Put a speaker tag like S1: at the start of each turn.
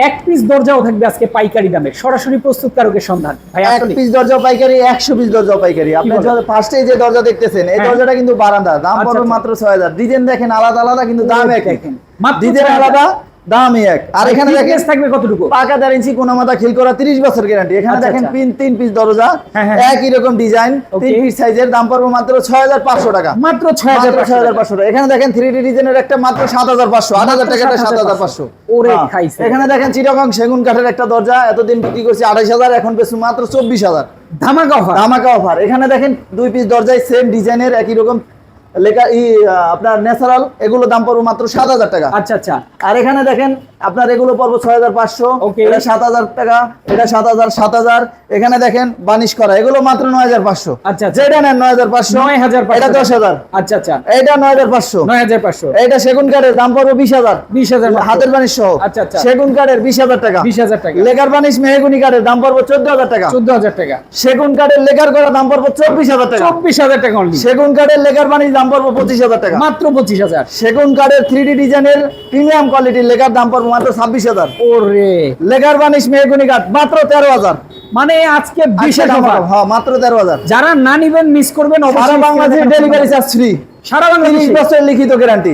S1: এক পিস দরজাও থাকবে আজকে পাইকারি দামে, সরাসরি প্রস্তুতকারকের সন্ধান। ভাই
S2: এক পিস দরজা পাইকারি, 100 পিস দরজা পাইকারি। আপনি ফার্স্টে যে দরজা দেখতেছেন, এই দরজাটা কিন্তু বারান্দা, দাম পড়বে মাত্র 6000। ডিজাইন দেখেন আলাদা আলাদা, কিন্তু দাম এক। ডিজাইন আলাদা, দামই এক। আর এখানে দেখেন
S1: থাকবে কতটুকু?
S2: পাকা 4 ইঞ্চি কোনা মাথা খিল করা, 30 বছর গ্যারান্টি। এখানে দেখেন তিন পিস দরজা, একই রকম ডিজাইন, 3 পিস সাইজের, দাম পড়বে মাত্র 6500 টাকা।
S1: মাত্র 6500
S2: টাকা। এখানে দেখেন 3D ডিজাইনের একটা মাত্র 7500, 8000 টাকাটা 7500।
S1: ওরে খাইছে।
S2: এখানে দেখেন চিটাগং সেগুন কাঠের একটা দরজা, এতদিন বিক্রি করছি 28000, এখন বেচু মাত্র 24000।
S1: ধামাকা অফার,
S2: ধামাকা অফার। এখানে দেখেন 2 পিস দরজায় সেম ডিজাইনের, একই রকম লেখা আপনার ন্যাচারাল, এগুলো দাম পড়বে মাত্র 7000 টাকা।
S1: আচ্ছা আচ্ছা।
S2: আর এখানে দেখেন আপনার এগুলো পড়বে 6500,
S1: ওকে,
S2: এটা 7000 টাকা, এটা 7000। এখানে দেখেন বানিশ করা, এগুলো মাত্র 9500।
S1: আচ্ছা,
S2: যেটা নেন 9500, এটা 10000।
S1: আচ্ছা আচ্ছা,
S2: এটা 9500,
S1: 9500।
S2: এটা সেগুন কাঠের, দাম পড়বে 20000,
S1: 20000
S2: হাতের বানিশ সহ।
S1: আচ্ছা আচ্ছা,
S2: সেগুন কাঠের 20000 টাকা,
S1: 20000 টাকা।
S2: লেকার বানিশ মেহগনি কাঠের দাম পড়বে 14000 টাকা,
S1: 14000 টাকা।
S2: সেগুন কাঠের লেকার করা দাম পড়বে 24000 টাকা,
S1: 24000 টাকা অনলি।
S2: সেগুন কাঠের লেকার বানিশ দাম পড়বে 25000 টাকা,
S1: মাত্র 25000।
S2: সেগুন কাঠের 3D ডিজাইনের প্রিমিয়াম কোয়ালিটির লেকার দাম পড়বে মাত্র 26000।
S1: ওরে,
S2: লেকার বানিশ মেহগনি কাঠ মাত্র 13000।
S1: মানে আজকে বিশেষ অফার।
S2: হ্যাঁ, মাত্র 13000।
S1: যারা না নিবেন মিস করবেন।
S2: সারা বাংলাদেশে ডেলিভারি চার্জ ফ্রি,
S1: সারা বাংলাদেশে
S2: 30 বছরের লিখিত গ্যারান্টি।